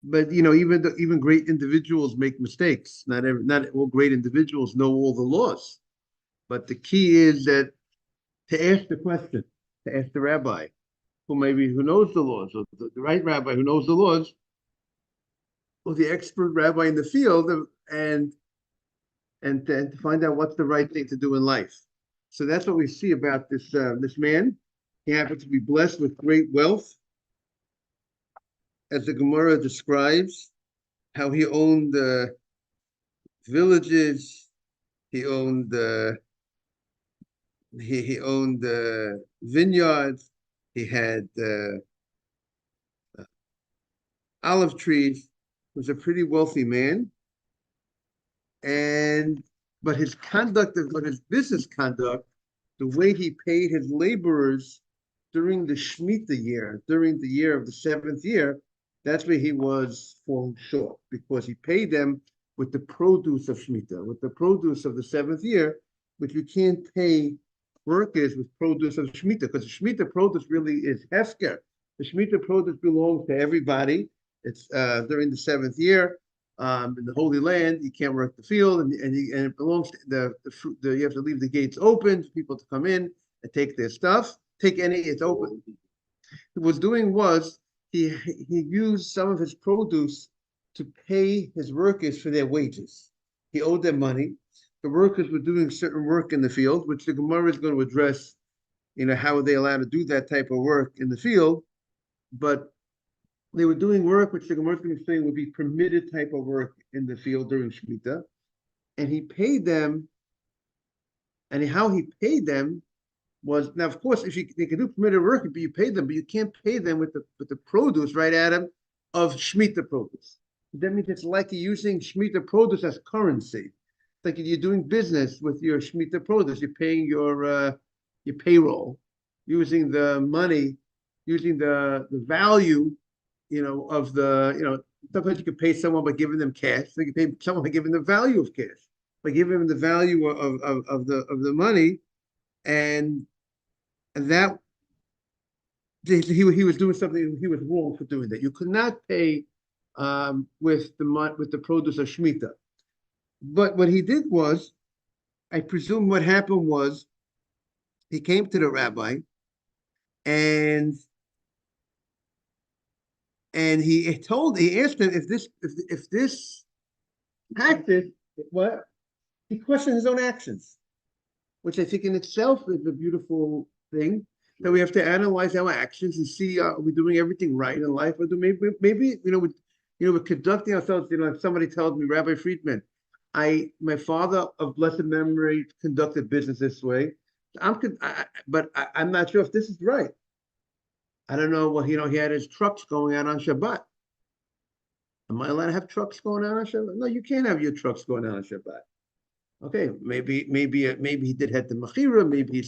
but even great individuals make mistakes. Not all great individuals know all the laws. But the key is that to ask the question, to ask the rabbi, who knows the laws, or the right rabbi who knows the laws, or the expert rabbi in the field, and to find out what's the right thing to do in life. So that's what we see about this man. He happened to be blessed with great wealth, as the Gemara describes, how he owned villages, he owned he owned vineyards, he had olive trees. He was a pretty wealthy man, and but his business conduct, the way he paid his laborers during the Shemitah year, during the year of the seventh year, that's where he was falling short, because he paid them with the produce of Shemitah, with the produce of the seventh year, which you can't pay workers with produce of Shemitah, because the Shemitah produce really is Hefker. The Shemitah produce belongs to everybody. It's during the seventh year. In the Holy Land, you can't work the field, and it belongs to you have to leave the gates open for people to come in and take their stuff. It's open. What he was doing was he used some of his produce to pay his workers for their wages. He owed them money. The workers were doing certain work in the field, which the Gemara is going to address. How are they allowed to do that type of work in the field? But they were doing work which the Gemara is going to say would be permitted type of work in the field during Shemitah. And he paid them, and how he paid them was, now of course, if they could do permitted work, but you pay them, but you can't pay them with the produce, right, Adam, of Shemitah produce. That means it's like you're using Shemitah produce as currency. It's like you're doing business with your Shemitah produce. You're paying your payroll, using the money, using the value, of sometimes you can pay someone by giving them cash. So you can pay someone by giving them the value of cash, by giving them the value of the money, and that he was doing something. He was wrong for doing that. You could not pay with the produce of Shemitah. But what he did was, I presume what happened was, he came to the rabbi, and he asked him if this practice, what he questioned his own actions, which I think in itself is a beautiful thing, that we have to analyze our actions and see, are we doing everything right in life, or do maybe we're conducting ourselves. If somebody tells me, Rabbi Friedman, my father of blessed memory conducted business this way, but I'm not sure if this is right. I don't know what, he had his trucks going out on Shabbat. Am I allowed to have trucks going out on Shabbat? No, you can't have your trucks going out on Shabbat. Okay, maybe he did have the machira, maybe he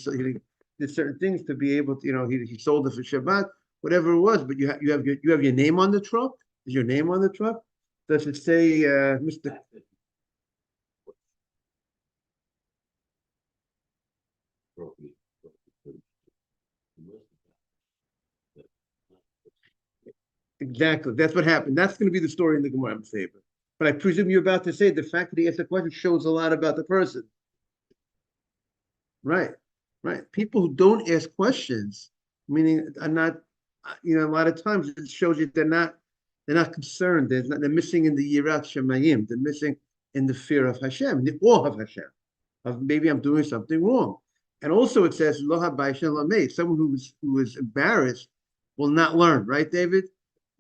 did certain things to be able to, he sold it for Shabbat, whatever it was. But you have your name on the truck. Is your name on the truck? Does it say Mr. Exactly. That's what happened. That's going to be the story in the Gemara, I'm saying. But I presume you're about to say the fact that he asked the question shows a lot about the person. Right. Right. People who don't ask questions, meaning are not, a lot of times it shows you they're not concerned. They're missing in the Yirat Shemayim. They're missing in the fear of Hashem, the awe of Hashem. Of maybe I'm doing something wrong. And also it says, Lo habayshen lamei, someone who is embarrassed will not learn, right, David?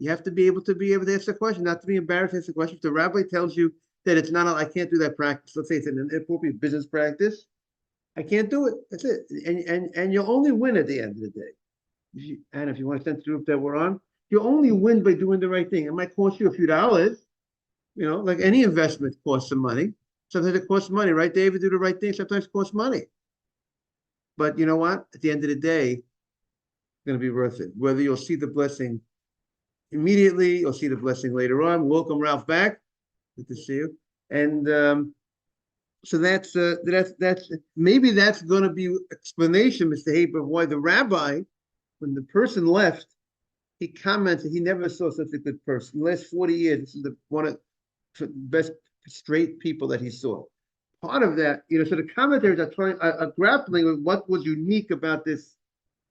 You have to be able to ask the question, not to be embarrassed to ask the question. If the rabbi tells you that it's not, I can't do that practice. Let's say it's an inappropriate business practice. I can't do it. That's it. And you'll only win at the end of the day. And if you want to send the group that we're on, you only win by doing the right thing. It might cost you a few dollars, like any investment costs some money. Sometimes it costs money, right, David? Do the right thing. Sometimes it costs money. But you know what? At the end of the day, it's going to be worth it. Whether you'll see the blessing immediately, you'll see the blessing later on. Welcome, Ralph, back. Good to see you. And so that's maybe that's going to be explanation, Mr. Haber, of why the rabbi, when the person left, he commented he never saw such a good person. In the last 40 years, this is one of the best straight people that he saw. Part of that, so the commentators are grappling with what was unique about this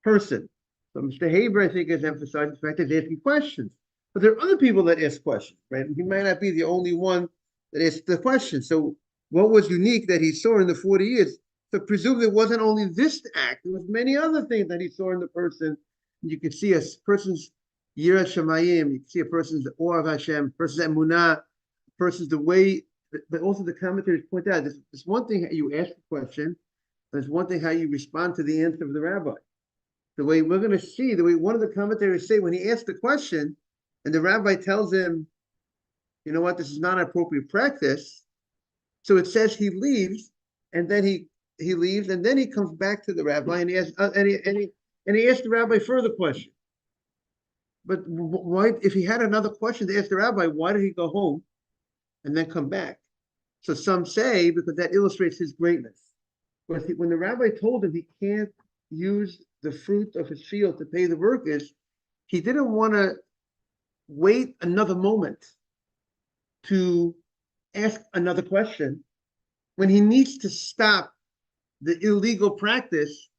person. So Mr. Haber, I think, has emphasized the fact that he's asking questions. But there are other people that ask questions, right? He might not be the only one that asked the question. So what was unique that he saw in the 40 years? So presumably it wasn't only this act, there was many other things that he saw in the person. You could see a person's Yira Shemayim, you can see a person's awe of Hashem, person's emunah, person's the way, but also the commentators point out, there's one thing how you ask a question, there's one thing how you respond to the answer of the rabbi. The way we're going to see, the way one of the commentators say when he asks the question, and the rabbi tells him, you know what, this is not an appropriate practice. So it says he leaves, and then he leaves, and then he comes back to the rabbi, and he asks, and he asked the rabbi further question. But why, if he had another question to ask the rabbi, why did he go home and then come back? So some say because that illustrates his greatness. When the rabbi told him he can't use the fruit of his field to pay the workers, he didn't want to wait another moment to ask another question when he needs to stop the illegal practice.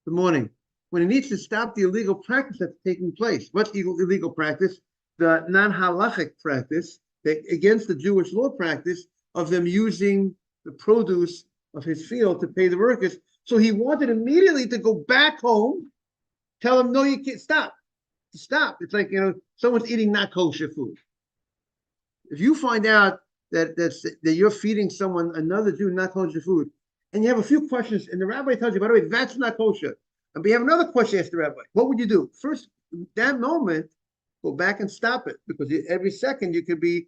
Good morning. When he needs to stop the illegal practice that's taking place. What's illegal practice? The non-halachic practice, against the Jewish law practice of them using the produce of his field to pay the workers. So he wanted immediately to go back home, tell him, no, you can't stop. Stop. It's like, someone's eating not kosher food. If you find out that you're feeding someone, another Jew, not kosher food, and you have a few questions, and the rabbi tells you, by the way, that's not kosher. And we have another question to ask the rabbi. What would you do? First, that moment, go back and stop it, because every second you could be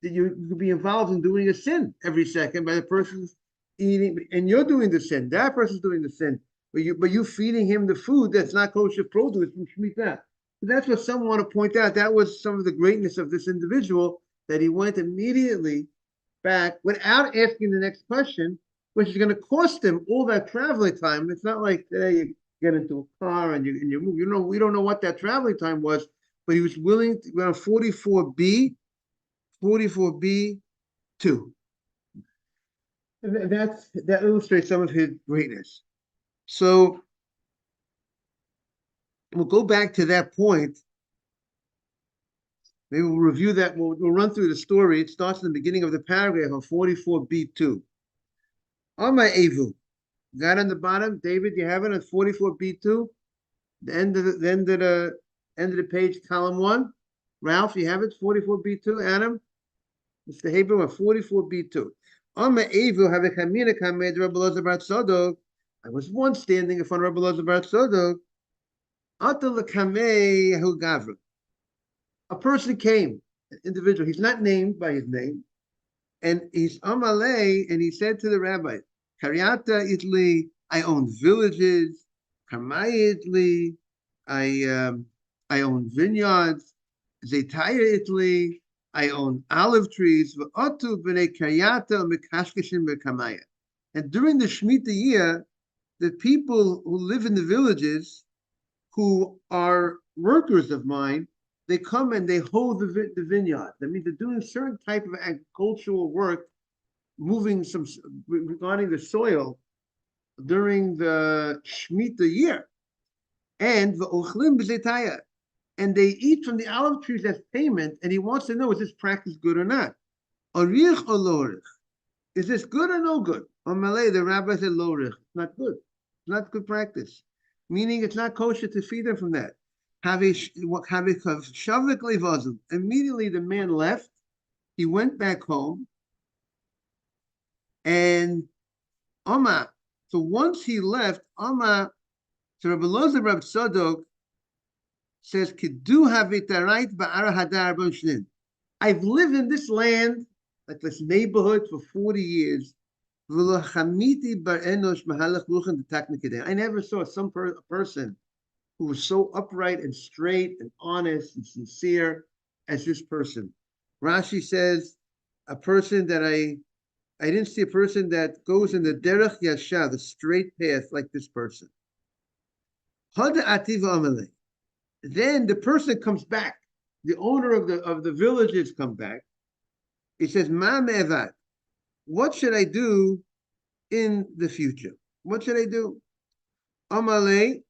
involved in doing a sin every second by the person's eating, and you're doing the sin. That person's doing the sin, but you feeding him the food that's not kosher produce from Shemitah. That's what some want to point out. That was some of the greatness of this individual, that he went immediately back without asking the next question, which is going to cost him all that traveling time. It's not like today you get into a car and you move. We don't know what that traveling time was, but he was willing to go on 44B 2. That illustrates some of his greatness. So we'll go back to that point. Maybe we'll review that. We'll run through the story. It starts in the beginning of the paragraph on 44B2. Amma Evu. Got on the bottom, David, you have it on 44B2? The end of the page, column 1. Ralph, you have it, 44B2. Adam? Mr. Haber on 44B2. Amma Evu have a kamina kamed Rabbi Elazar bar Tzadok. I was once standing in front of Rabbi Elazar bar Tzadok. Atal kamei hu gavra. A person came, an individual. He's not named by his name, and he's Amalei, and he said to the rabbi, Karyata Italy, I own villages. Karmaya Italy, I own vineyards. Zaytaya Italy, I own olive trees. V'otu b'nei Karyata mekashkeshim b'kamaya. And during the Shemitah year, the people who live in the villages, who are workers of mine, they come and they hoe the vineyard. That means they're doing a certain type of agricultural work, moving regarding the soil during the Shemitah year. And the ochlim b'zaytaya, and they eat from the olive trees as payment. And he wants to know, is this practice good or not? Arich or lorich? Is this good or no good? On Malay, the rabbi said lorich. It's not good. It's not good practice. Meaning it's not kosher to feed them from that. Immediately the man left. He went back home. And Amma, so once he left, Amma, so Rabbi Elazar bar Tzadok says, I've lived in this land, like this neighborhood, for 40 years. I never saw some person who was so upright and straight and honest and sincere as this person. Rashi says, a person that I didn't see a person that goes in the derech yasha, the straight path, like this person. then the person comes back. The owner of the villages come back. He says, "Ma me'evad, what should I do in the future? What should I do?" Amalei.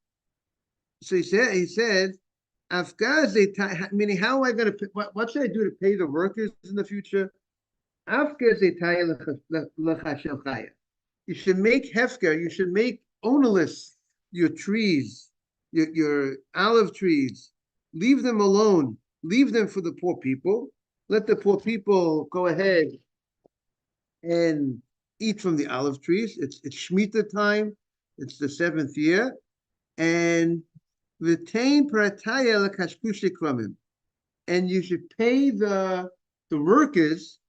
So he said, Afgaz, meaning how am I going to, what should I do to pay the workers in the future? Afgaz, you should make hefker, you should make ownerless your trees, your olive trees. Leave them alone. Leave them for the poor people. Let the poor people go ahead and eat from the olive trees. It's Shemitah time. It's the seventh year. And retain parataya lakashkushi kramim. And you should pay the workers,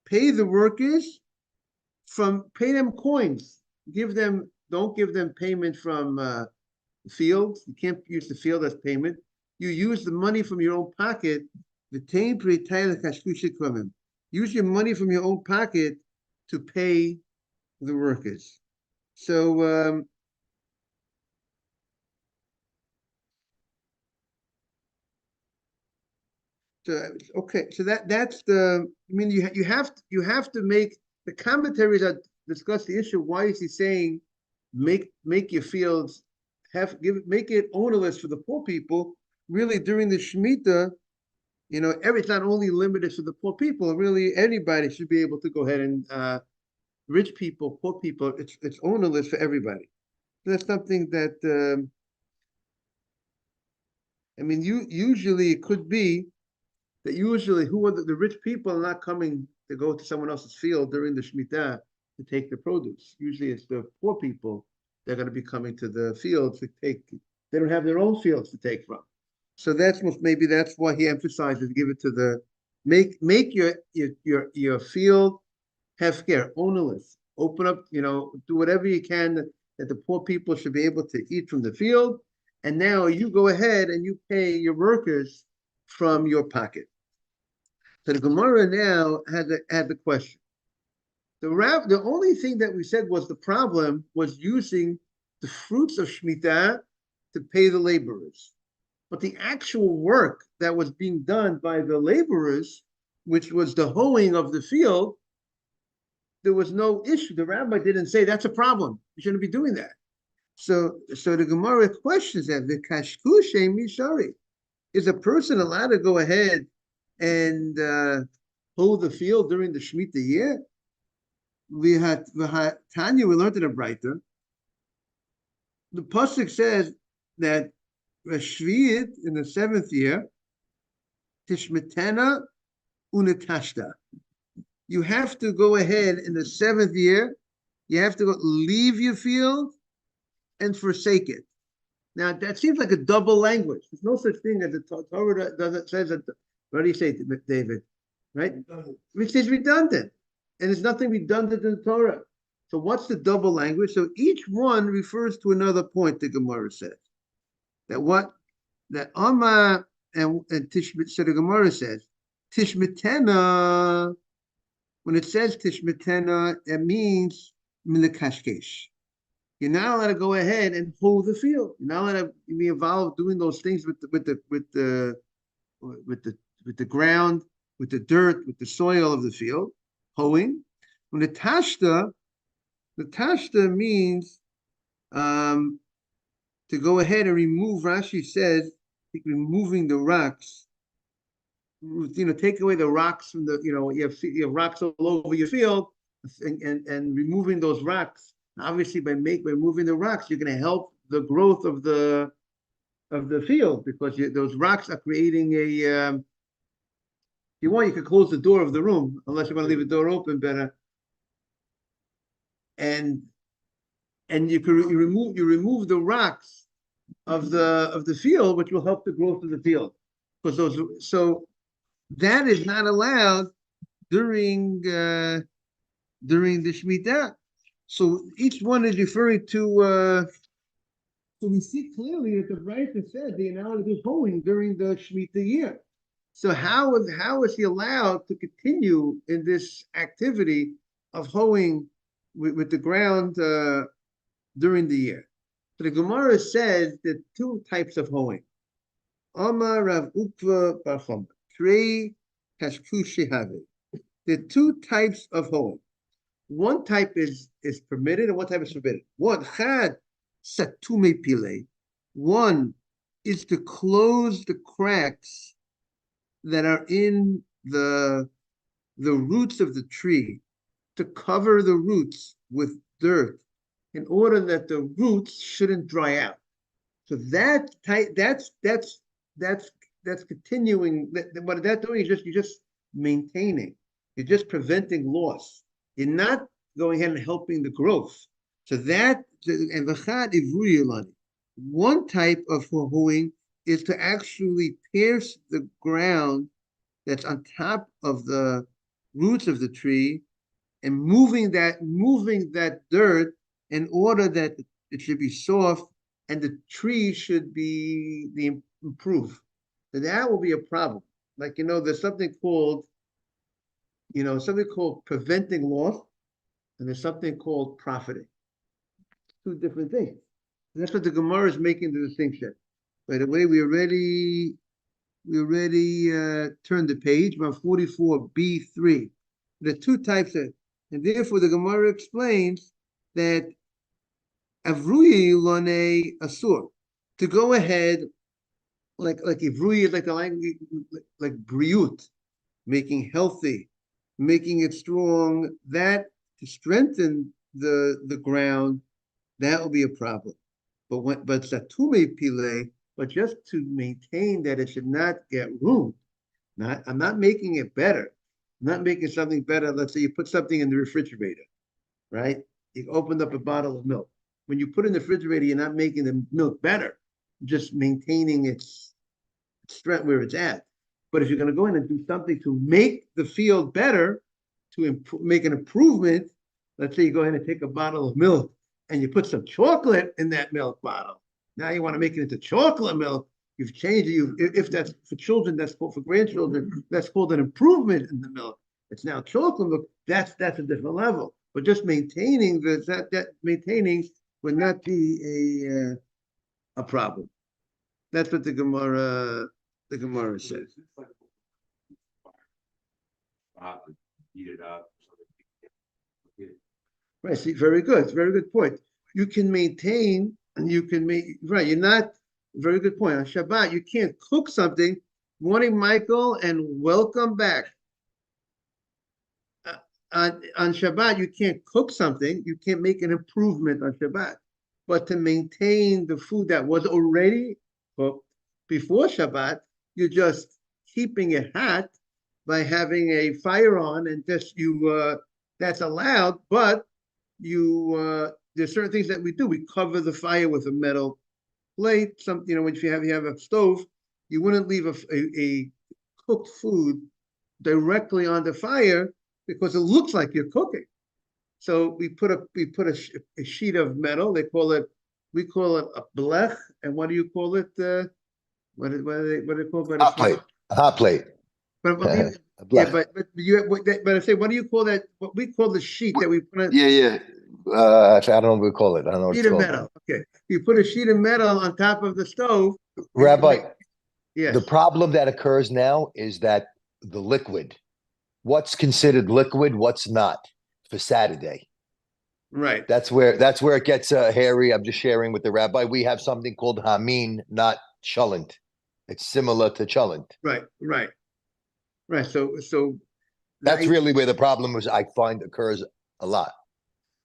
pay the workers pay them coins. Don't give them payment from the field. You can't use the field as payment. You use the money from your own pocket. Retain parataya lakashkushi kramim. Use your money from your own pocket to pay the workers. So okay, so that's the. I mean, you have to make the commentaries that discuss the issue. Why is he saying make your fields make it ownerless for the poor people? Really, during the Shemitah, it's not only limited to the poor people. Really, anybody should be able to go ahead and rich people, poor people. It's ownerless for everybody. So that's something that I mean. Usually it could be that usually who are the rich people are not coming to go to someone else's field during the Shemitah to take the produce. Usually it's the poor people that are going to be coming to the fields to take. They don't have their own fields to take from. So maybe that's why he emphasizes give it to the make your field hefker, ownerless. Open up, do whatever you can that the poor people should be able to eat from the field. And now you go ahead and you pay your workers from your pocket. So the Gemara now had the question. The only thing that we said was the problem was using the fruits of Shemitah to pay the laborers. But the actual work that was being done by the laborers, which was the hoeing of the field, there was no issue. The rabbi didn't say that's a problem. You shouldn't be doing that. So the Gemara questions that the kashkushe mishari. Is a person allowed to go ahead and hoe the field during the Shemitah year? We Tanya, we learned in a Breita. The pasuk says that Shvi'it in the seventh year, Tishmetena unetashta. You have to go ahead in the seventh year. You have to leave your field and forsake it. Now that seems like a double language. There's no such thing as the Torah doesn't says that. What do you say, David? Right? Which is redundant, and there's nothing redundant in the Torah. So what's the double language? So each one refers to another point. The Gemara says that Amma and Tishmit. So the Gemara says Tishmitena. When it says Tishmitena, it means Milakashkesh. You're not allowed to go ahead and hoe the field. You're not allowed to be involved doing those things with the ground, with the dirt, with the soil of the field, hoeing. When the tashta means to go ahead and remove. Rashi says removing the rocks. Take away the rocks from the. You have rocks all over your field, and removing those rocks. Obviously, by moving the rocks, you're going to help the growth of the field because those rocks are creating a. If you want, you can close the door of the room unless you want to leave the door open. Better. And you remove the rocks of the field, which will help the growth of the field because that is not allowed during the Shemitah. So each one is referring to. So we see clearly that the writer said the analogy is hoeing during the Shemitah year. So how is he allowed to continue in this activity of hoeing with the ground during the year? So the Gemara says that two types of hoeing. Amar Rav Ukva Bar Chama, Trei Kashkushi Have. There are two types of hoeing. One type is permitted and one type is forbidden. One chad satume pile. One is to close the cracks that are in the roots of the tree, to cover the roots with dirt in order that the roots shouldn't dry out. So that's continuing. What that's doing is you're just maintaining. You're just preventing loss. You're not going ahead and helping the growth. So that and v'chad ivruyelani. One type of hoeing is to actually pierce the ground that's on top of the roots of the tree and moving that dirt in order that it should be soft and the tree should be improved. So that will be a problem. Like there's something called preventing loss, and there's something called profiting. Two different things. And that's what the Gemara is making the distinction. By the way, we already turned the page, about 44b3. The two types of, and therefore the Gemara explains that avruyi lone asur, to go ahead like ivruyi, like the language, like briut, making healthy, making it strong, that to strengthen the ground, that will be a problem. But satume pile, but just to maintain that it should not get ruined. I'm not making it better. I'm not making something better. Let's say you put something in the refrigerator, right? You opened up a bottle of milk. When you put in the refrigerator, you're not making the milk better, just maintaining its strength where it's at. But if you're going to go in and do something to make the field better, to make an improvement, let's say you go ahead and take a bottle of milk and you put some chocolate in that milk bottle. Now you want to make it into chocolate milk. You've changed it. If that's for children, that's called, for grandchildren, that's called an improvement in the milk. It's now chocolate milk. That's a different level. But just maintaining maintaining would not be a problem. That's what the Gemara says. Heat it up. Right. See, very good. It's a very good point. You can maintain, and you can make, right. You're not, very good point. On Shabbat, you can't cook something. Morning, Michael, and welcome back. On Shabbat, you can't cook something. You can't make an improvement on Shabbat. But to maintain the food that was already cooked before Shabbat, you're just keeping it hot by having a fire on, and just that's allowed, but there's certain things that we do. We cover the fire with a metal plate. If you have a stove, you wouldn't leave a cooked food directly on the fire because it looks like you're cooking. So we put a sheet of metal. We call it a blech. And what do you call it? What do they call it? Hot plate. A hot plate. But I say, what do you call that? What we call the sheet that we put on? Yeah. Actually, I don't know what we call it. I don't know what Sheet it's of called. metal. Okay, you put a sheet of metal on top of the stove. Rabbi, yes. The problem that occurs now is that the liquid, what's considered liquid, what's not for Saturday. Right. That's where it gets hairy. I'm just sharing with the rabbi. We have something called hamin, not cholent. It's similar to cholent. Right. So that's really where the problem I find occurs a lot.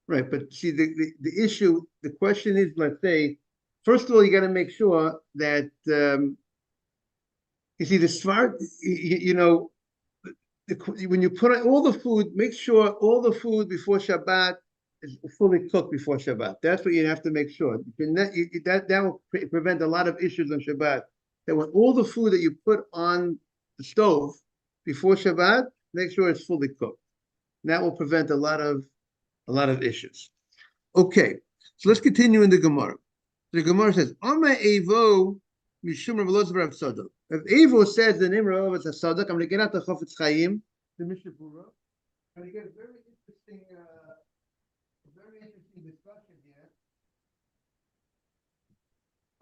Right, but see the issue. The question is, let's say, first of all, you got to make sure that you see the smart. When you put on all the food, make sure all the food before Shabbat is fully cooked before Shabbat. That's what you have to make sure. That will prevent a lot of issues on Shabbat. That when all the food that you put on the stove before Shabbat, make sure it's fully cooked. And that will prevent a lot of issues. Okay, so let's continue in the Gemara. The Gemara says, Amar Evo Mishum Rav Elazar Rav Tzadok. If Evo says the name of Rav Tzadok, I'm going to get out the Chofetz Chaim, the Mishnah Berurah. I'm going to get a very interesting discussion here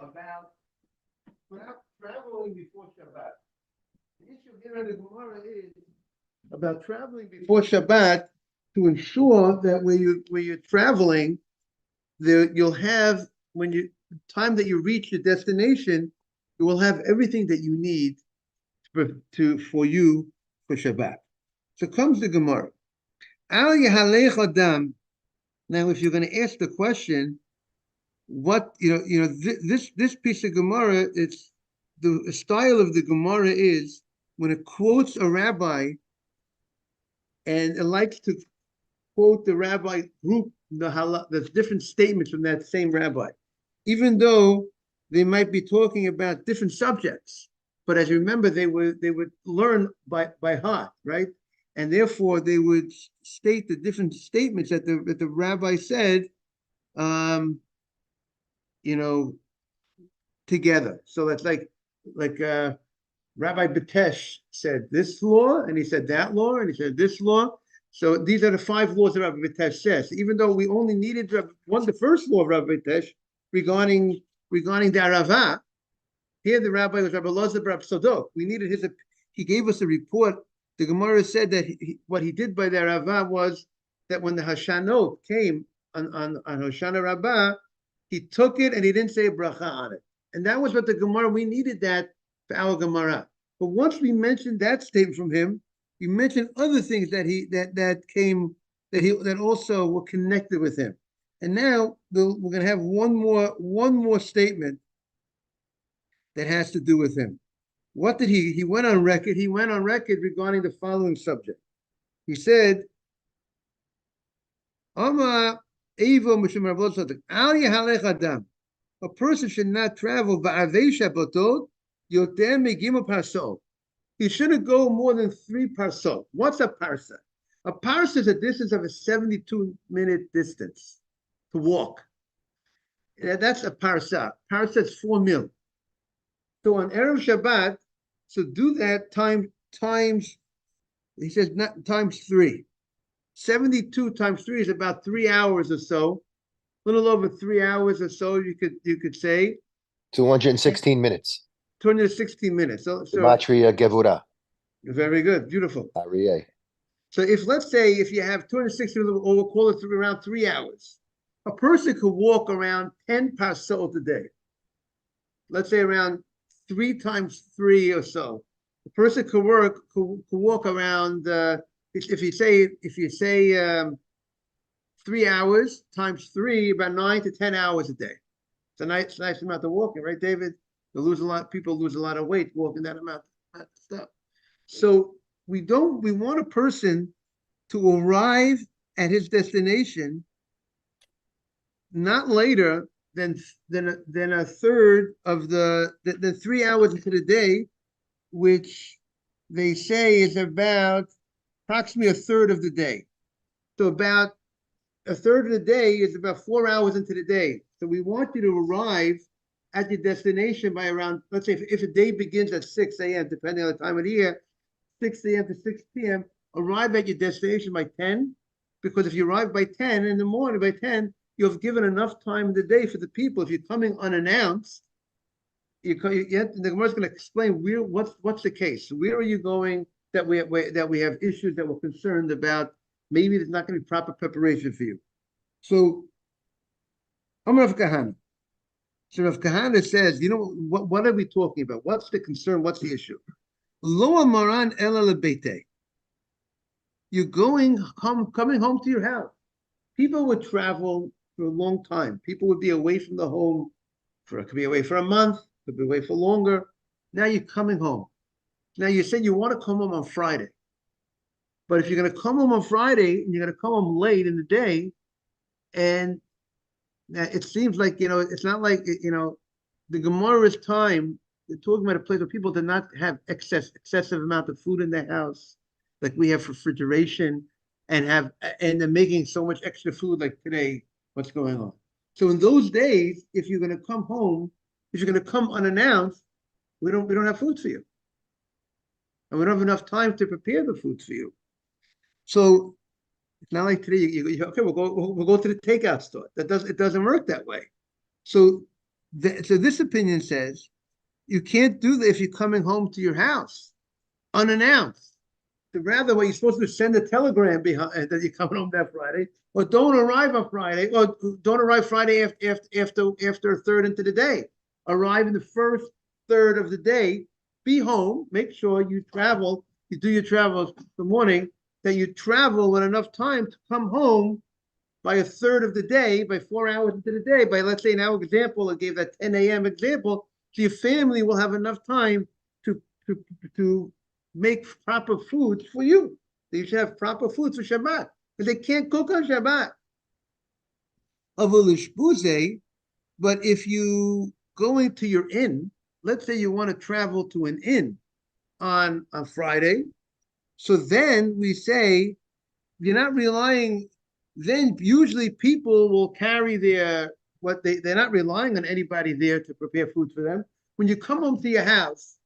about traveling before Shabbat. The issue here in the Gemara is about traveling before Shabbat to ensure that when you're traveling, you'll have when you time that you reach your destination, you will have everything that you need for you for Shabbat. So comes the Gemara. Al Yahalech Adam. Now, if you're going to ask the question, what this piece of Gemara, it's the style of the Gemara is when it quotes a rabbi, and it likes to quote the rabbi group the different statements from that same rabbi, even though they might be talking about different subjects. But as you remember, they would learn by heart, right? And therefore they would state the different statements that the rabbi said, together. So that's like Rabbi Batesh said this law, and he said that law, and he said this law. So these are the 5 laws that Rabbi Batesh says. Even though we only needed the first law of Rabbi Batesh regarding the Arava, here the rabbi was Rabbi Elazar Bar Sodok. We needed he gave us a report. The Gemara said that what he did by the Arava was that when the Hashanot came on Hoshana Rabbah, he took it and he didn't say a bracha on it. And that was what the Gemara, we needed that for our Gemara. But once we mentioned that statement from him, we mentioned other things that also were connected with him. And now we're going to have one more statement that has to do with him. What did he went on record? He went on record regarding the following subject. He said, a person should not travel he shouldn't go more than 3 parsot. What's a parsa? A parsa is a distance of a 72-minute distance to walk. That's a parsa. Parsa is 4 mil. So on Erev Shabbat, so do that times, he says not times 3. 72 times 3 is about 3 hours or so. A little over 3 hours or so, you could say. 216 minutes. 216 minutes. So Gematria Gevura. Very good, beautiful. Arieh. So let's say if you have 260, or we'll call it around 3 hours, a person could walk around 10 parsot a day. Let's say around 3 times 3 or so. A person could walk around. If you say 3 hours times 3, about 9 to 10 hours a day. It's a nice amount of walking, right, David? People lose a lot of weight walking that amount of stuff. So we want a person to arrive at his destination not later than a third of the 3 hours into the day, which they say is about approximately a third of the day. So about a third of the day is about 4 hours into the day. So we want you to arrive at your destination by around, let's say if a day begins at 6 a.m., depending on the time of the year, 6 a.m. to 6 p.m., arrive at your destination by 10, because if you arrive by 10 in the morning, by 10, you've given enough time in the day for the people. If you're coming unannounced, the Gemara is going to explain what's the case. Where are you going that we have issues that we're concerned about? Maybe there's not going to be proper preparation for you. So, Amar Rav Kahana. So Rav Kahana says, what are we talking about? What's the concern? What's the issue? Lo amaran ela lebeite. You're coming home to your house. People would travel for a long time. People would be away from the home could be away for a month, could be away for longer. Now you're coming home. Now you said you want to come home on Friday. But if you're going to come home on Friday and you're going to come home late in the day, and it seems like, it's not like, the Gemara's time, they're talking about a place where people did not have excessive amount of food in their house, like we have refrigeration, and they're making so much extra food like today, what's going on. So in those days, if you're going to come home, if you're going to come unannounced, we don't have food for you. And we don't have enough time to prepare the foods for you. So it's not like today, okay, we'll go to the takeout store. It doesn't work that way. So this opinion says You can't do that if you're coming home to your house unannounced. Rather, what you're supposed to do is send a telegram behind that you're coming home that Friday, or don't arrive on Friday, or don't arrive Friday after a third into the day. Arrive in the first third of the day. Be home. Make sure you travel. You do your travels in the morning. That you travel with enough time to come home by a third of the day, by 4 hours into the day. By, let's say, in our example, I gave that 10 a.m. example. So your family will have enough time to make proper food for you. You should have proper food for Shabbat, but they can't cook on Shabbat. But if you go into your inn, let's say you want to travel to an inn on Friday, so then we say you're not relying. Then usually people will carry they're not relying on anybody there to prepare food for them. When you come home to your house,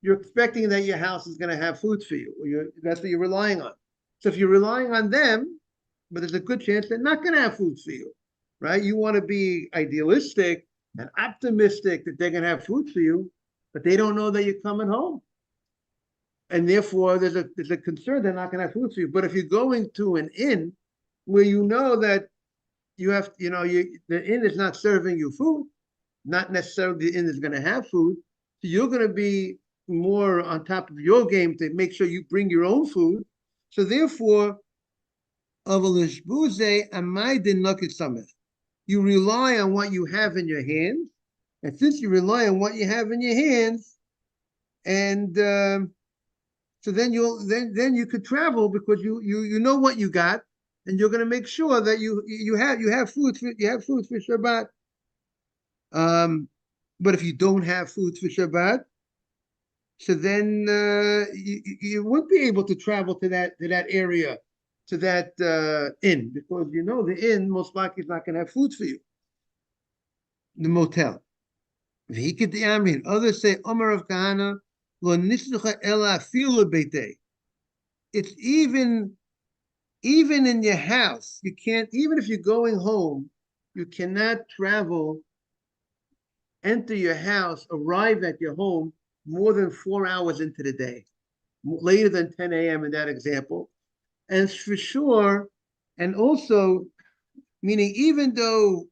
you're expecting that your house is going to have food for you. That's what you're relying on. So if you're relying on them, but there's a good chance they're not going to have food for you, right? You want to be idealistic and optimistic that they're going to have food for you, but they don't know that you're coming home. And therefore, there's a concern they're not going to have food for you. But if you're going to an inn where you know that the inn is not serving you food, not necessarily the inn is going to have food, so you're going to be more on top of your game to make sure you bring your own food. So therefore, you rely on what you have in your hands. And since you rely on what you have in your hands, and so then you could travel because you know what you got, and you're going to make sure that you have food for Shabbat. But if you don't have food for Shabbat, so then you wouldn't be able to travel to that area, to that inn, because you know the inn most likely is not going to have food for you. The motel. Others say, Omar of Kahana, lo nislucha ela afilu beitei. It's even in your house. You can't, even if you're going home, you cannot travel, enter your house, arrive at your home more than 4 hours into the day, later than 10 a.m. in that example. And for sure, and also, meaning even though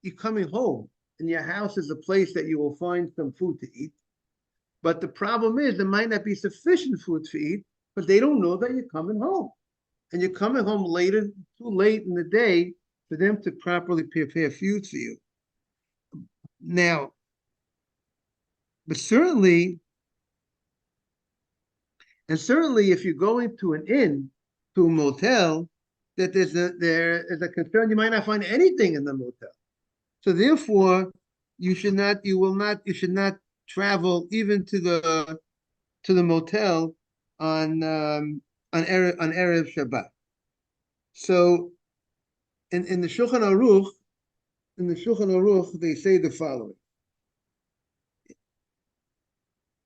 you're coming home and your house is a place that you will find some food to eat, but the problem is there might not be sufficient food to eat, but they don't know that you're coming home. And you're coming home too late in the day for them to properly prepare food for you. Now, but certainly if you're going to an inn, to a motel, that there is a concern you might not find anything in the motel. So therefore, you should not travel even to the motel on Erev Shabbat. So in the Shulchan Aruch, they say the following.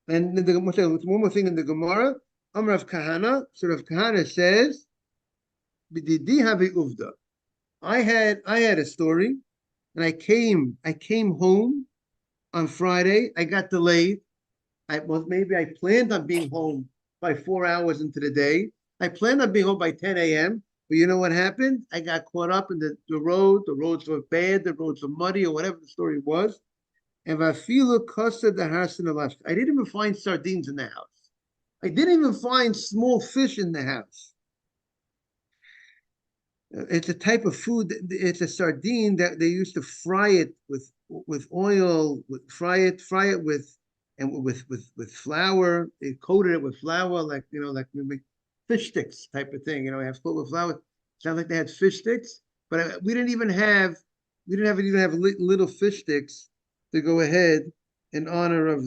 And one more thing in the Gemara, Amar Rav Kahana. So Rav Kahana says, "B'didi havi uvda." I had a story, and I came home on Friday. I got delayed. Maybe I planned on being home by 4 hours into the day. I planned on being home by 10 a.m. But you know what happened? I got caught up in the road. The roads were bad. The roads were muddy, or whatever the story was. And Vafilu Costa the Harsin Alaska. I didn't even find sardines in the house. I didn't even find small fish in the house. It's a type of food. It's a sardine that they used to fry it with oil. Fry it with flour. They coated it with flour, like maybe fish sticks type of thing. Have filled with flour. Sounds like they had fish sticks, but we didn't even have little fish sticks to go ahead in honor of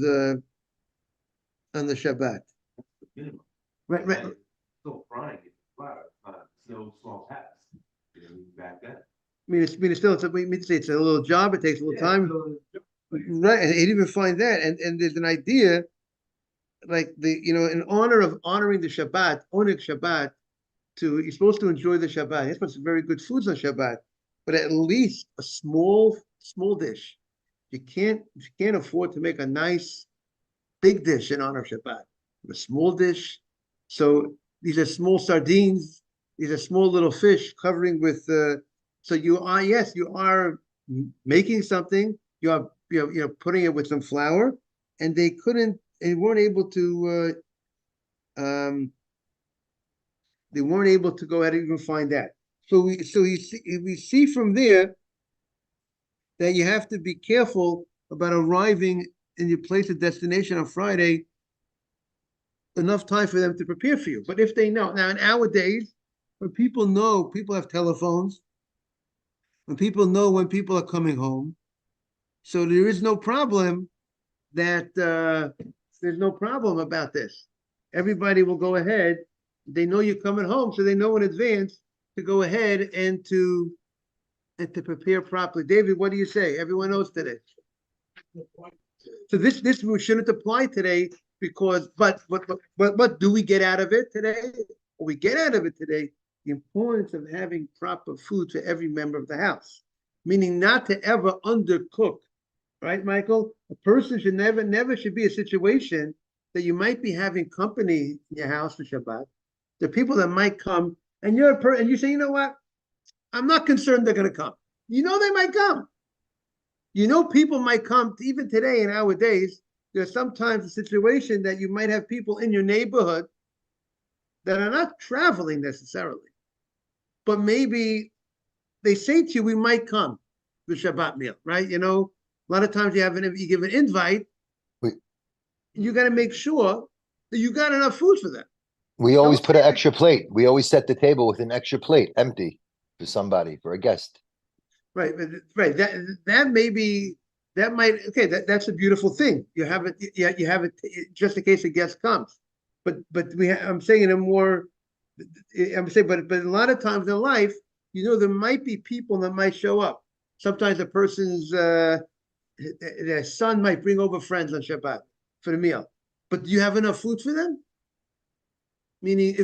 on the Shabbat. Right. Still frying it, still small packs. Back then. It's a little job. It takes a little time. Right. And you didn't even find that. And there's an idea, like in honor of honoring the Shabbat, owning Shabbat, you're supposed to enjoy the Shabbat. You're supposed to very good foods on Shabbat, but at least a small dish. If you can't afford to make a nice big dish in honor of Shabbat, a small dish. So these are small sardines. These are small little fish covering with. So you are, yes, you are making something. You are putting it with some flour, and they weren't able to. They weren't able to go ahead and even find that. So we see from there that you have to be careful about arriving in your place of destination on Friday enough time for them to prepare for you. But if they know, now nowadays, when people know, people have telephones, when people know when people are coming home, so there is no problem that there's no problem about this. Everybody will go ahead. They know you're coming home, so they know in advance to go ahead and to prepare properly. David, what do you say? Everyone knows today. So this shouldn't apply today because, but what do we get out of it today? What we get out of it today, the importance of having proper food for every member of the house, meaning not to ever undercook, right, Michael? A person should never should be a situation that you might be having company in your house for Shabbat. The people that might come, and and you say, you know what? I'm not concerned they're going to come. You know they might come. You know people might come. Even today in our days, there's sometimes a situation that you might have people in your neighborhood that are not traveling necessarily, but maybe they say to you, we might come the Shabbat meal, right? You know, a lot of times you give an invite, you got to make sure that you got enough food for them. We always put an extra plate. We always set the table with an extra plate, empty, for somebody, for a guest. Right, right. That may be, that might, okay, that's a beautiful thing. You have it, you have it just in case a guest comes. But I'm saying in a more, I'm saying, but a lot of times in life, you know, there might be people that might show up. Sometimes a person's their son might bring over friends on Shabbat for the meal. But do you have enough food for them? Meaning,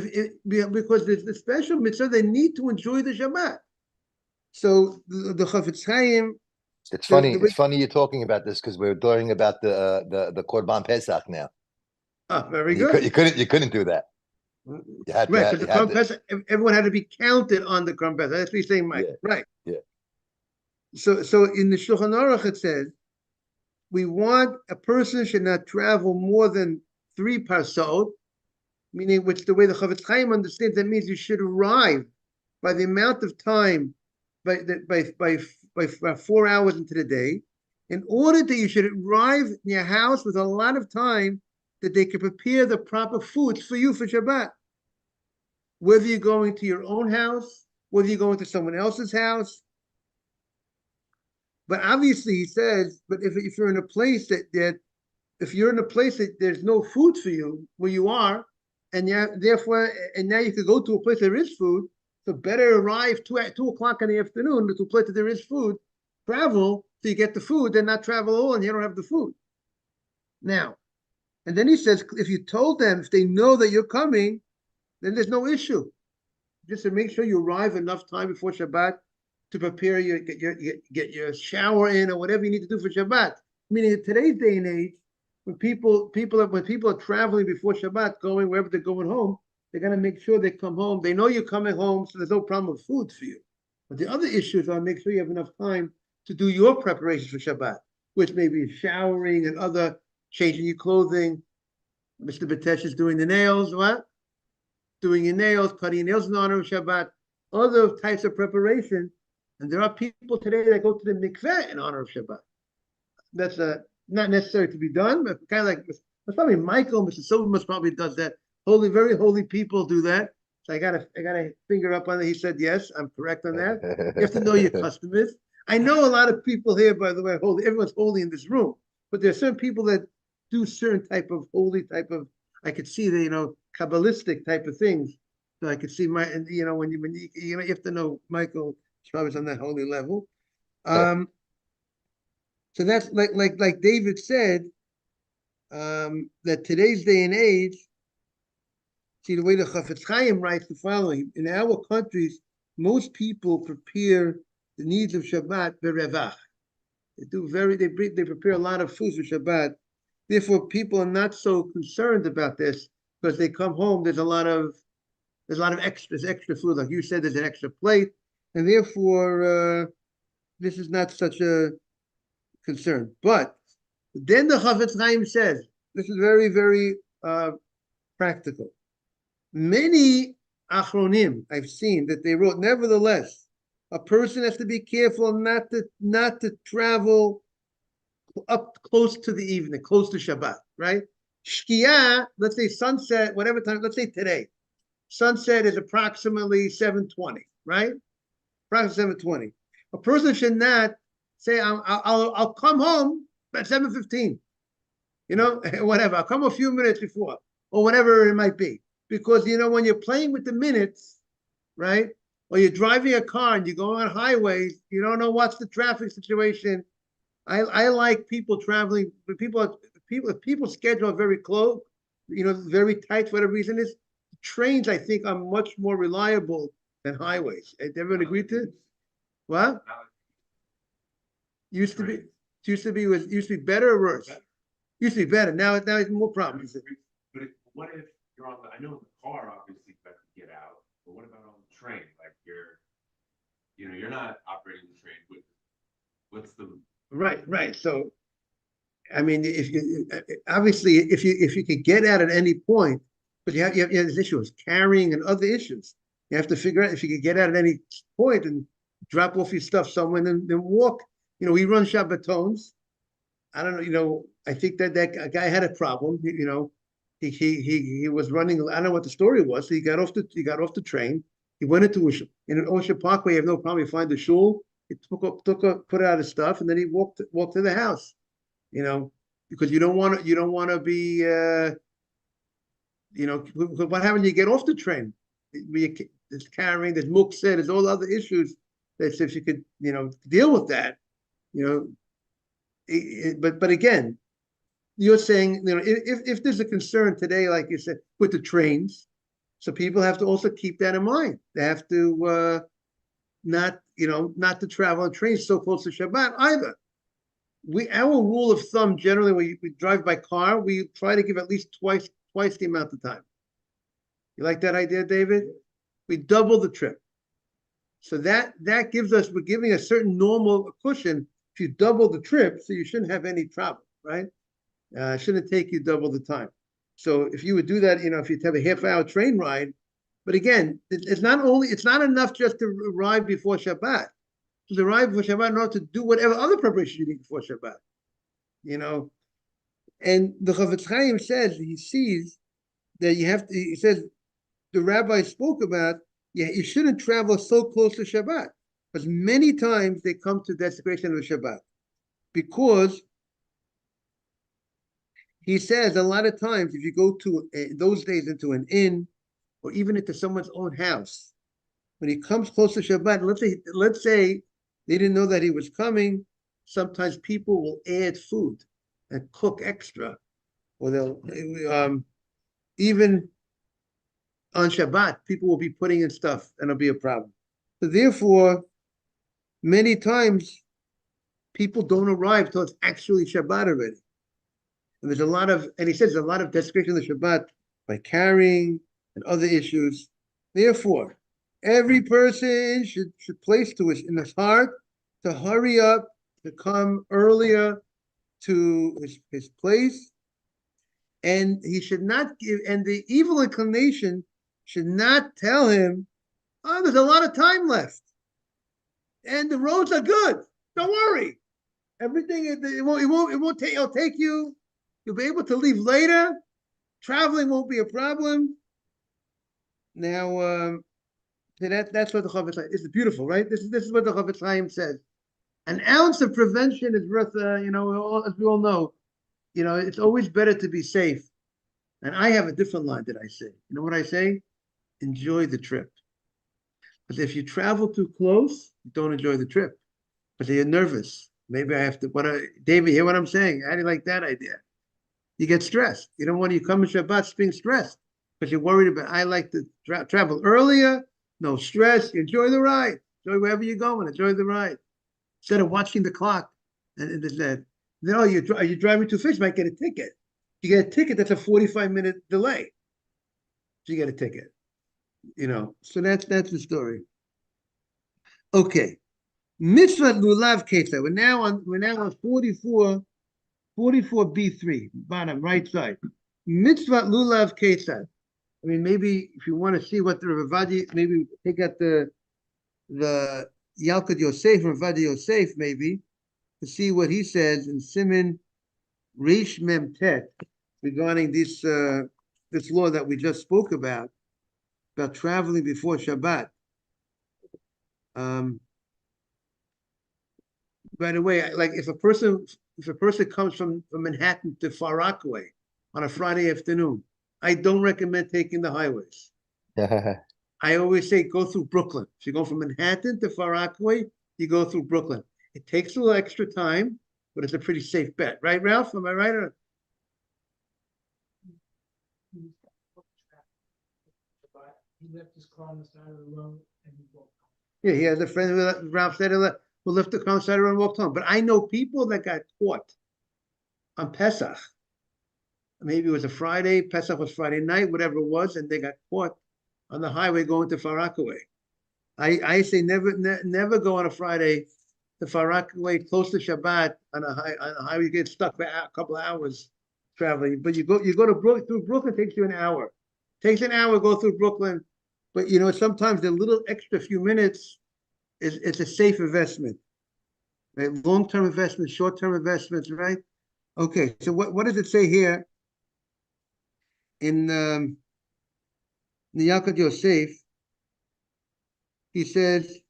because there's the special mitzvah, they need to enjoy the Shabbat. So the Chafetz Chaim. It's funny. It's funny you're talking about this because we're talking about the Korban Pesach now. Ah, very good. You couldn't do that. You had right, to, because the Korban Pesach, everyone had to be counted on the Korban Pesach. That's what you're saying, Mike. Yeah. Right. Yeah. So in the Shulchan Aruch it says we want a person should not travel more than 3 parsot, meaning which the way the Chafetz Chaim understands that means you should arrive by the amount of time by 4 hours into the day, in order that you should arrive in your house with a lot of time that they can prepare the proper foods for you for Shabbat. Whether you're going to your own house, whether you're going to someone else's house. But obviously he says, but if you're in a place that if you're in a place that there's no food for you where you are, and therefore now you could go to a place there is food, so better arrive 2 o'clock in the afternoon to a place that there is food, travel so you get the food, then not travel at all and you don't have the food. Now, and then he says, if you told them, if they know that you're coming, then there's no issue. Just to make sure you arrive enough time before Shabbat to prepare get your shower in or whatever you need to do for Shabbat. Meaning in today's day and age, when people are traveling before Shabbat, going wherever they're going home, they're going to make sure they come home. They know you're coming home, so there's no problem with food for you. But the other issues are make sure you have enough time to do your preparations for Shabbat, which may be showering and other changing your clothing. Mr. Batesh is doing the nails, what? Doing your nails, cutting your nails in honor of Shabbat, other types of preparation. And there are people today that go to the mikveh in honor of Shabbat. That's not necessary to be done, but kind of like, probably Michael, Mr. Silvermus probably does that. Very holy people do that. So I got a finger up on it. He said, yes, I'm correct on that. You have to know your customers. I know a lot of people here, by the way, holy. Everyone's holy in this room, but there are certain people that do certain type of holy type of, I could see the, Kabbalistic type of things. So I could see when you have to know Michael Shabbos on that holy level. So that's like David said, that today's day and age, see the way the Chafetz Chaim writes the following: in our countries, most people prepare the needs of Shabbat berevach. They prepare a lot of food for Shabbat. Therefore, people are not so concerned about this because they come home. There's a lot of extra food, like you said. There's an extra plate, and therefore, this is not such a concern. But then the Chafetz Chaim says, this is very, very practical. Many Achronim I've seen that they wrote, nevertheless, a person has to be careful not to travel up close to the evening, close to Shabbat, right? Shkia, let's say sunset, whatever time, let's say today. Sunset is approximately 7:20, right? Approximately 7:20. A person should not say, I'll come home at 7:15, whatever. I'll come a few minutes before, or whatever it might be. Because, when you're playing with the minutes, right? Or you're driving a car and you go on highways, you don't know what's the traffic situation. I like people traveling, but if people's schedule are very close, very tight for whatever reason is, trains, I think, are much more reliable than highways. Everyone agree to it? What? Used to be better or worse? Used to be better. Now it's more problems. But what if you're on I know in the car, obviously, you have to get out, but what about on the train? Like you're not operating the train. What's the Right. So, I mean, if you obviously if you could get out at any point, but you have this issue of carrying and other issues. You have to figure out if you could get out at any point and drop off your stuff somewhere and then walk. We run Shabbatons. I don't know. I think that guy had a problem. He was running. I don't know what the story was. So he got off the train. He went into in an Ocean Parkway. You have no problem. You find the shul. He put out his stuff, and then he walked to the house. Because you don't want to be. What happens when you get off the train? There's carrying. There's muktzeh. There's all other issues. That if you could deal with that, but again, you're saying, if there's a concern today, like you said, with the trains, so people have to also keep that in mind. They have to not to travel on trains so close to Shabbat either. Our rule of thumb generally, when we drive by car, we try to give at least twice the amount of time. You like that idea, David? We double the trip. So that gives us, we're giving a certain normal cushion. If you double the trip, so you shouldn't have any trouble, right? Shouldn't take you double the time. So if you would do that, if you have a half-hour train ride, but again, it's not enough just to arrive before Shabbat. To arrive before Shabbat in order to do whatever other preparation you need before Shabbat. And the Chafetz Chaim says he sees that he says the rabbi spoke about, you shouldn't travel so close to Shabbat. Because many times they come to desecration of Shabbat. Because he says a lot of times if you go to those days into an inn or even into someone's own house, when he comes close to Shabbat, let's say they didn't know that he was coming, sometimes people will add food and cook extra, or they'll even on Shabbat people will be putting in stuff and it'll be a problem. So therefore, many times people don't arrive till it's actually Shabbat already. And he says there's a lot of desecration of the Shabbat by carrying and other issues. Therefore, every person should place in his heart to hurry up, to come earlier to his place. And he should not give, and the evil inclination should not tell him, oh, there's a lot of time left. And the roads are good. Don't worry. Everything, it'll take you. You'll be able to leave later. Traveling won't be a problem. Now, that's what the Chafetz Chaim. It's beautiful, right? This is what the Chafetz Chaim says. An ounce of prevention is worth, as we all know, it's always better to be safe. And I have a different line that I say. You know what I say? Enjoy the trip. Because if you travel too close, you don't enjoy the trip. Because you're nervous. Maybe I have to. David, hear what I'm saying? How do you like that idea? You get stressed. You don't want to come in Shabbat being stressed because you're worried about. I like to travel earlier. No stress. Enjoy the ride. Enjoy wherever you're going. Enjoy the ride instead of watching the clock. And are you driving too fast? You might get a ticket. You get a ticket, that's a 45-minute delay. So you get a ticket, so that's the story. Okay. Mitzvah lulav kesed. We're now on 44B3, bottom right side. Mitzvah lulav kesed. I mean, maybe if you want to see what the Ravadi, maybe take out the Yalkut Yosef, Ravadi Yosef, maybe, to see what he says in Siman Reish Mem Tet regarding this law that we just spoke about traveling before Shabbat. By the way, like if a person comes from Manhattan to Far Rockaway on a Friday afternoon, I don't recommend taking the highways. I always say go through Brooklyn. If you go from Manhattan to Far Rockaway, you go through Brooklyn. It takes a little extra time, but it's a pretty safe bet, right, Ralph? Am I right? He left his car on the side of the road and he walked home. Yeah, he has a friend who Ralph said who left the car on the side of the road and walked home. But I know people that got caught on Pesach. Maybe it was a Friday, Pesach was Friday night, whatever it was, and they got caught on the highway going to Far Rockaway. I say never go on a Friday to Far Rockaway close to Shabbat on a highway. You get stuck for a couple of hours traveling. But you go to through Brooklyn, it takes you an hour. Takes an hour to go through Brooklyn. But sometimes the little extra few minutes it's a safe investment. Right? Long-term investments, short-term investments, right? Okay, so what does it say here in the Yalkut Yosef? He says,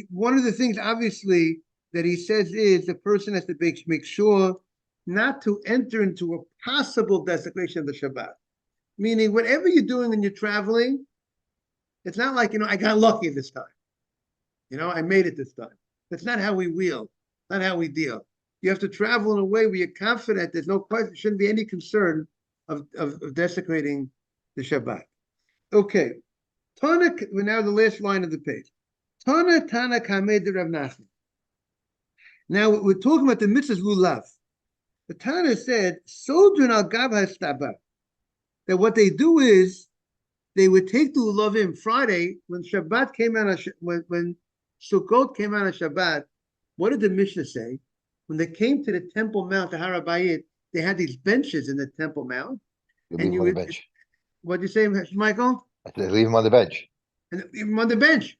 one of the things obviously that he says is the person has to make sure not to enter into a possible desecration of the Shabbat. Meaning, whatever you're doing when you're traveling, it's not like, I got lucky this time. I made it this time. That's not how we wheel, not how we deal. You have to travel in a way where you're confident there's no question, shouldn't be any concern of desecrating the Shabbat. Okay. Tana, we're now the last line of the page. Tana Kamed Rav Nachman. Now we're talking about the mitzvahs lulav. The Tana said, Soldrin al Gav HaStaba, that what they do is they would take the lulavim Friday when Shabbat came out, when Sukkot came out of Shabbat. What did the Mishnah say? When they came to the Temple Mount, the Har HaBayit, they had these benches in the Temple Mount. And you leave him on the bench. What'd you say, Michael? They leave him on the bench. And leave him on the bench.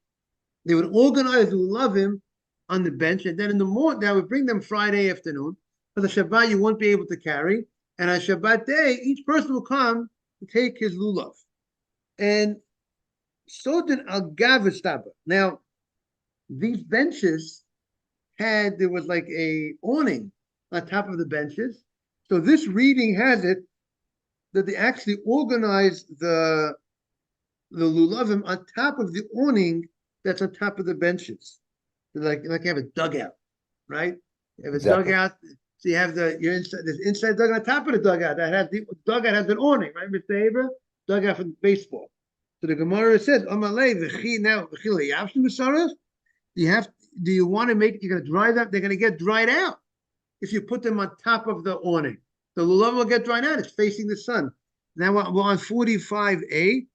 They would organize the lulavim on the bench, and then in the morning, they would bring them Friday afternoon. For the Shabbat, you won't be able to carry. And on Shabbat day, each person will come to take his lulav. And Sodan al Gavistaba. Now, these benches there was like a awning on top of the benches. So this reading has it that they actually organized the lulavim on top of the awning that's on top of the benches. Like you have a dugout, right? You have a dugout. So you have there's inside dugout on top of the dugout. The dugout has an awning, right, Mr. Haber? Dugout for baseball. So the Gemara says, do you want to you're going to dry them? They're going to get dried out if you put them on top of the awning. The lulav will get dried out. It's facing the sun. Now we're on 45A.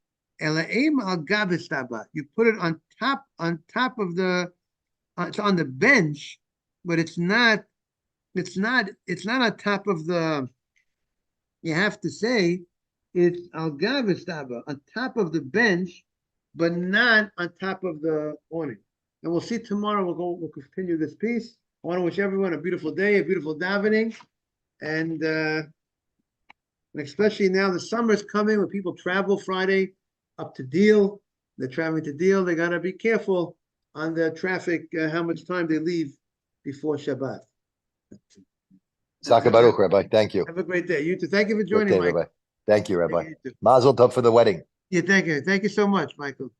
You put it on top of the, it's on the bench, but it's not on top of the, you have to say, it's al gavistaba, on top of the bench, but not on top of the awning. And we'll see tomorrow. We'll continue this piece. I want to wish everyone a beautiful day, a beautiful davening, and especially now the summer's coming when people travel Friday up to Deal. They're traveling to Deal. They gotta be careful on the traffic, how much time they leave before Shabbat. Succah Baruch, Rabbi. Thank you. Have a great day. You too. Thank you for joining, Mike. Rabbi. Thank you, Rabbi. Mazel tov for the wedding. Yeah, thank you. Thank you so much, Michael.